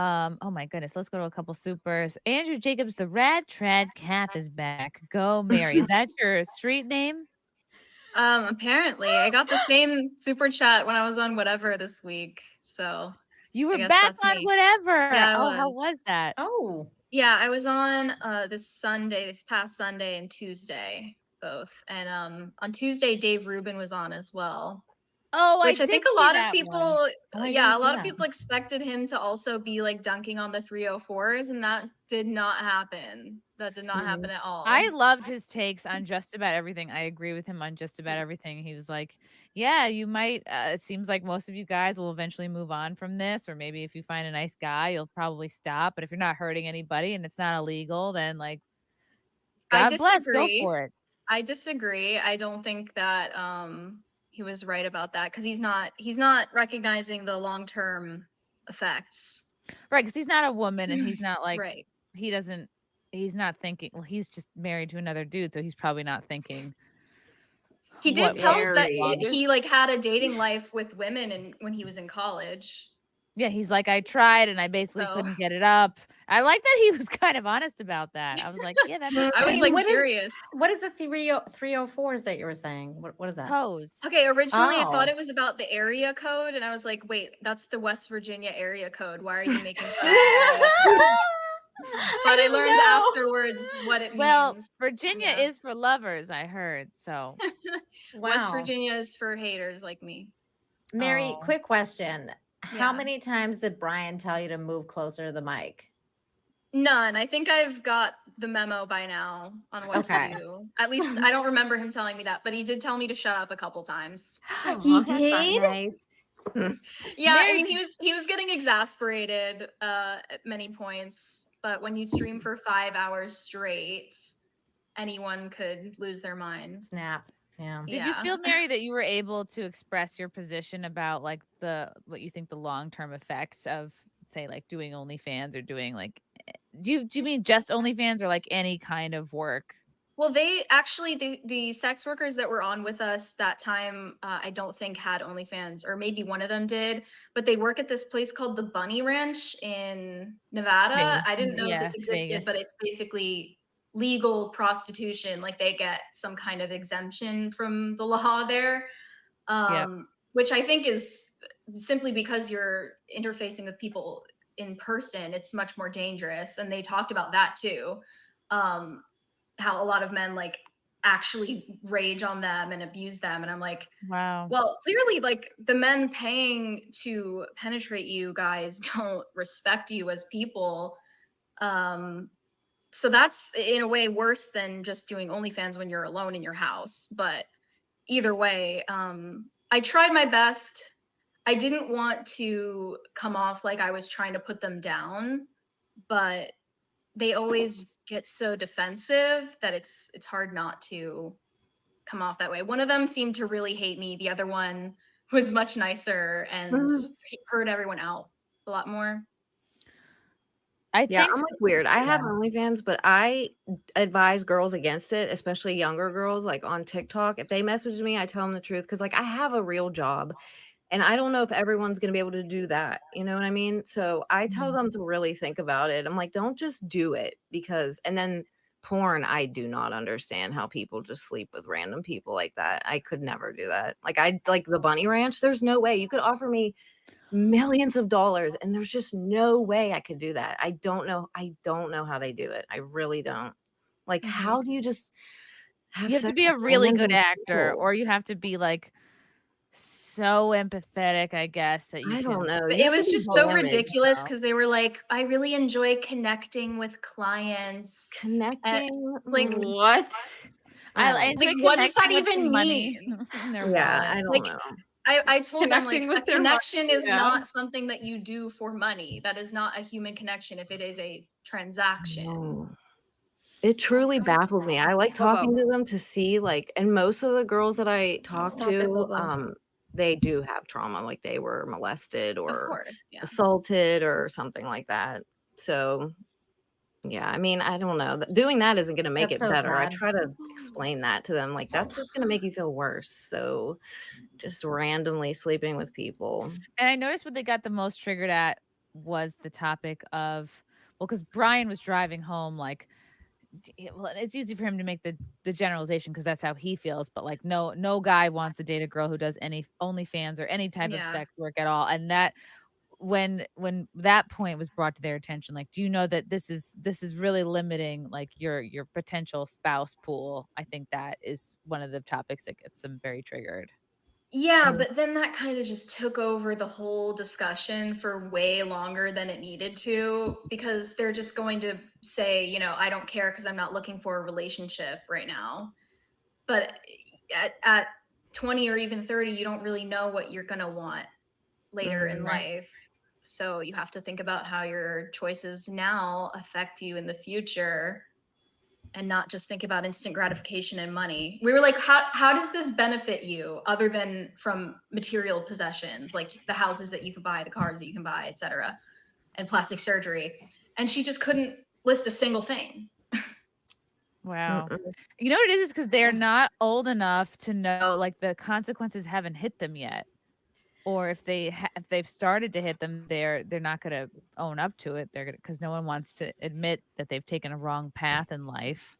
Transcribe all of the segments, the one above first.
Oh my goodness, let's go to a couple supers. Andrew Jacobs, the Rad Trad Cap is back. Go Mary. Is that your street name? Apparently, I got the same super chat when I was on whatever this week, so You were I guess back that's on me. whatever. Yeah, I Oh, how was. was that? Oh, Yeah, I was on this past Sunday and Tuesday, both. And on Tuesday, Dave Rubin was on as well. Oh, I Which I did think a see lot of that one. people, I yeah, didn't a see lot of that. people expected him to also be like dunking on the 304s, and that did not happen. That did not happen at all. I loved his takes on just about everything. I agree with him on just about everything. He was like, "Yeah, you might. It seems like most of you guys will eventually move on from this, or maybe if you find a nice guy, you'll probably stop. But if you're not hurting anybody and it's not illegal, then like, I God bless, go disagree. for it." I disagree. I don't think that he was right about that because he's not recognizing the long-term effects. Right? Because he's not a woman, and he's not like Right. he doesn't. He's not thinking. Well, he's just married to another dude, so he's probably not thinking He did what tell will us that long. he like had a dating life with women and when he was in college. Yeah, he's like, "I tried and I basically So couldn't get it up." I like that he was kind of honest about that. I was like, "Yeah, that makes I was sense." like What is curious. the 304s that you were saying? What is that? Pose. Okay, originally I thought Oh. it was about the area code, and I was like, wait, that's the West Virginia area code. Why are you making fun of the area code? But I didn't learned know. afterwards what it Well, means. Virginia Yeah. is for lovers, I heard, so West Wow. Virginia is for haters like me. Mary, oh. quick question. How Yeah. many times did Brian tell you to move closer to the mic? None. I think I've got the memo by now on what Okay. to do. At least I don't remember him telling me that, but he did tell me to shut up a couple times. He Aw, that's not did? nice. Yeah, I Mary, mean he was getting exasperated at many points, but when you stream for 5 hours straight, anyone could lose their minds. Snap. Yeah. did you Yeah. feel, Mary, that you were able to express your position about, like, what you think the long-term effects of, say, like, doing OnlyFans or doing, like do you mean just OnlyFans or, like, any kind of work? Well, they actually the sex workers that were on with us that time, I don't think had OnlyFans, or maybe one of them did, but they work at this place called the Bunny Ranch in Nevada. Vegas. I didn't know that Yeah, this existed, Vegas. but it's basically legal prostitution. Like they get some kind of exemption from the law there, Yep. which I think is simply because you're interfacing with people in person. It's much more dangerous, and they talked about that too. Um, how a lot of men like actually rage on them and abuse them, and I'm like, Wow. well, clearly like the men paying to penetrate you guys don't respect you as people. So that's in a way worse than just doing OnlyFans when you're alone in your house. But either way, I tried my best. I didn't want to come off like I was trying to put them down, but they always get so defensive that it's hard not to come off that way. One of them seemed to really hate me. The other one was much nicer and heard everyone out a lot more. I Yeah, think I'm like weird. I have yeah. OnlyFans, but I advise girls against it, especially younger girls, like on TikTok. If they message me, I tell them the truth because, like, I have a real job, and I don't know if everyone's gonna be able to do that. You know what I mean? So I tell Mhm. them to really think about it. I'm like, don't just do it because, and then porn, I do not understand how people just sleep with random people like that. I could never do that. Like, I like the Bunny Ranch. There's no way you could offer me millions of dollars and there's just no way I could do that. I don't know how they do it. I really don't. Like, Mhm. how do you just have You have to sex be with a really good random actor, people? or you have to be, like, so empathetic, I guess, that you I don't can know. But You it have to was be just so damaged. ridiculous tell. because they were like, I really enjoy connecting with clients. And Connecting. like What? I Oh, enjoy what does that connecting with their even money mean? in their yeah, wallet. I don't Like know. I told them, I'm like, Connecting a with their money. connection is Yeah. not something that you do for money. That is not a human connection if it is a transaction. No. It truly baffles me. I like Bobo. talking to them to see, like, and most of the girls that I talk Stop it, to, Bobo. they do have trauma, like they were molested Of or course, yeah. assaulted or something like that. So, yeah, I mean, I don't know. Doing that isn't gonna make That's it so better. I sad. try to explain that to them, like, that's just gonna make you feel worse. So, just randomly sleeping with people. And I noticed what they got the most triggered at was the topic of, well, because Brian was driving home like, well, it's easy for him to make the generalization because that's how he feels, but like no guy wants to date a girl who does any OnlyFans or any type of Yeah. sex work at all. And that when that point was brought to their attention, like, do you know that this is really limiting like your potential spouse pool? I think that is one of the topics that gets them very triggered. Yeah, Mm. but then that kind of just took over the whole discussion for way longer than it needed to, because they're just going to say, you know, I don't care because I'm not looking for a relationship right now. But at 20 or even 30, you don't really know what you're going to want later in Right. life. So you have to think about how your choices now affect you in the future, and not just think about instant gratification and money. We were like, how does this benefit you other than from material possessions, like the houses that you can buy, the cars that you can buy, etc., and plastic surgery? And she just couldn't list a single thing. Wow. Mm-mm. You know what it is because they're Yeah. not old enough to know, like, the consequences haven't hit them yet. Or if if they've started to hit them, they're not gonna own up to it. They're gonna, because no one wants to admit that they've taken a wrong path in life.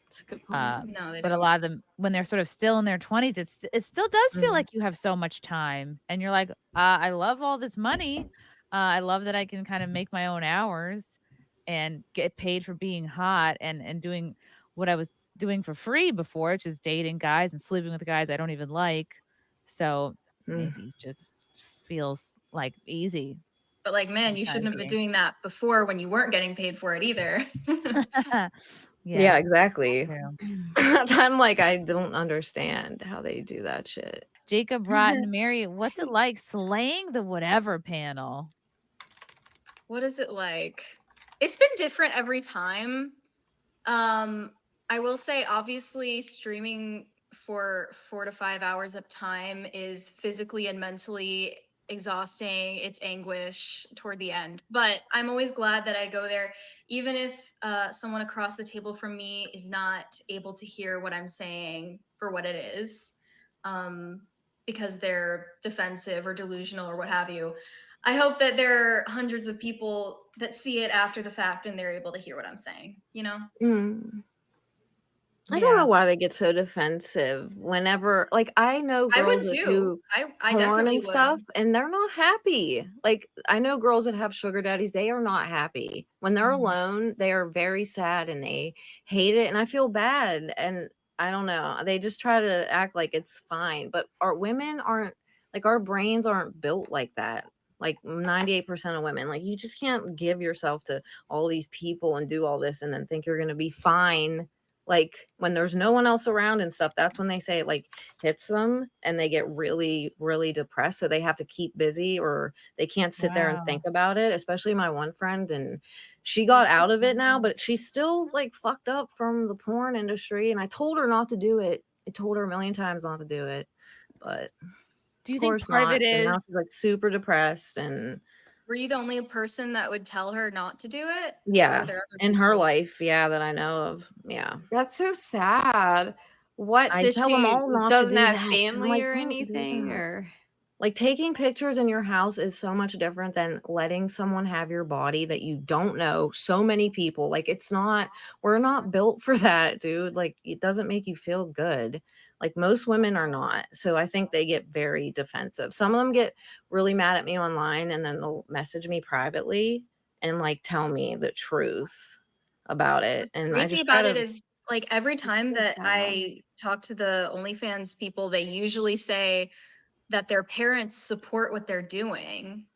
It's a good point. No, they But a don't. lot of them, when they're sort of still in their 20s, it still does feel Mm. like you have so much time, and you're like, I love all this money. I love that I can kind of make my own hours and get paid for being hot and doing what I was doing for free before, which is dating guys and sleeping with guys I don't even like. So Mm. maybe it just feels like easy But like, for man, the you time shouldn't have been being. doing that before when you weren't getting paid for it either. Yeah, Yeah, exactly. true. I'm like, I don't understand how they do that shit. Jacob, Rotten, Mary, what's it like slaying the whatever panel? What is it like? It's been different every time. I will say, obviously, streaming for 4 to 5 hours at a time is physically and mentally exhausting. It's anguish toward the end, but I'm always glad that I go there, even if someone across the table from me is not able to hear what I'm saying for what it is, because they're defensive or delusional or what have you. I hope that there are hundreds of people that see it after the fact and they're able to hear what I'm saying, you know? Mm. I don't Yeah. know why they get so defensive whenever, like, I know I would girls that too. do I porn definitely and would. stuff, and they're not happy. Like, I know girls that have sugar daddies, they are not happy. When they're Mhm. alone, they are very sad and they hate it, and I feel bad, and I don't know. They just try to act like it's fine, but our women aren't, like, our brains aren't built like that. Like 98% of women, like, you just can't give yourself to all these people and do all this and then think you're going to be fine. Like when there's no one else around and stuff, that's when they say it like hits them and they get really, really depressed. So they have to keep busy or they can't sit there and Wow. think about it. Especially my one friend, and she got out of it now, but she's still like fucked up from the porn industry. And I told her not to do it. I told her a million times not to do it, but Do of you think course part of it not. So is now she's like super depressed and Were you the only person that would tell her not to do it? Or were yeah, there other in her people? life, yeah, that I know of. Yeah. That's so sad. What I does tell them she all not to doesn't do have that. I'm family like, or don't do anything that. or Like taking pictures in your house is so much different than letting someone have your body that you don't know. So many people, like it's not, we're not built for that, dude. Like it doesn't make you feel good. Like most women are not. So I think they get very defensive. Some of them get really mad at me online and then they'll message me privately and like tell me the truth about it. What's And I crazy just try about it to, is, like, every it's time so that sad. I talk to the OnlyFans people, they usually say that their parents support what they're doing,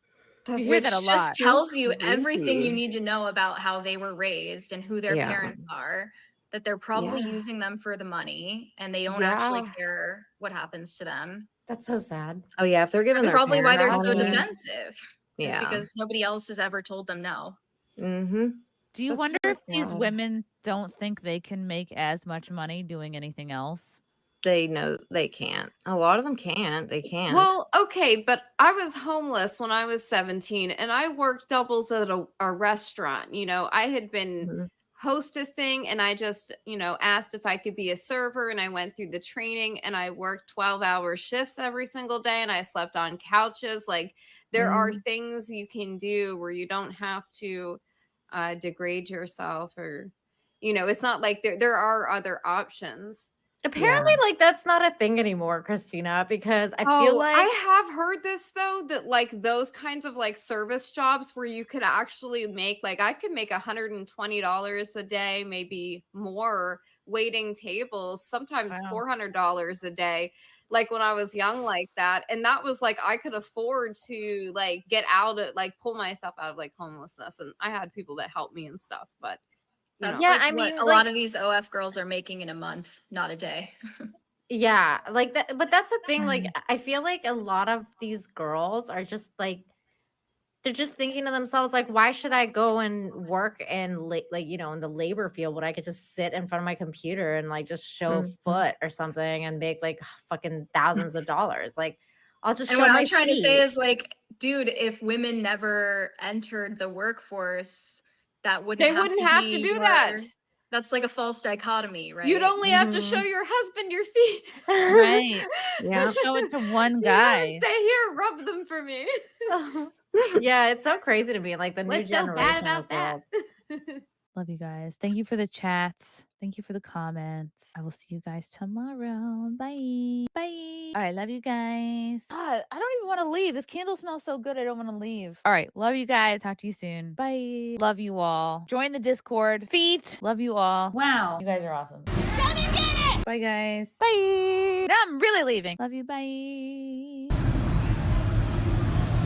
you that's hear that a which just lot. So tells you everything you creepy. need to know about how they were raised and who their Yeah. parents are, that they're probably yeah. using them for the money and they don't actually Yeah. care what happens to them. That's so sad. Oh yeah. If they're giving That's their probably why parent they're so money. defensive, is Yeah. because nobody else has ever told them no. Mm-hmm. Do you That's wonder so if these sad. women don't think they can make as much money doing anything else? They know they can't. A lot of them can't. They can't. Well, okay, but I was homeless when I was 17 and I worked doubles at a restaurant. I had been Mhm. hostessing and I just, asked if I could be a server and I went through the training and I worked 12-hour shifts every single day and I slept on couches. Like there are things you can do where you don't have to degrade yourself, or it's not like there are other options. Apparently, like that's not a thing anymore, Christina, because I feel like I have heard this though, that like those kinds of like service jobs where you could actually make, like I could make $120 a day, maybe more, waiting tables, sometimes Wow. $400 a day, like when I was young like that. And that was like I could afford to like get out of, like pull myself out of like homelessness, and I had people that helped me and stuff, but That's Yeah, like I what mean, a like- lot of these OF girls are making in a month, not a day. yeah, like that. But that's the thing. Like, I feel like a lot of these girls are just like, they're just thinking to themselves, like, why should I go and work in like in the labor field when I could just sit in front of my computer and like just show a foot or something and make like fucking thousands of dollars? Like, I'll just And show what my I'm trying to feet. say is like, dude, if women never entered the workforce, that wouldn't they wouldn't have to be do that. That's like a false dichotomy, right? You'd only have to show your husband your feet. Right. Yeah. Show it to one You guy. would say, here, rub them for me. Yeah, it's so crazy to me. Like the new What's so bad generation about of that? girls. Love you guys. Thank you for the chats. Thank you for the comments. I will see you guys tomorrow. Bye. Bye. All right. Love you guys. God, I don't even want to leave. This candle smells so good. I don't want to leave. All right. Love you guys. Talk to you soon. Bye. Love you all. Join the Discord. Feet. Love you all. Wow. You guys are awesome. Bye, guys. Bye. Now I'm really leaving. Love you. Bye.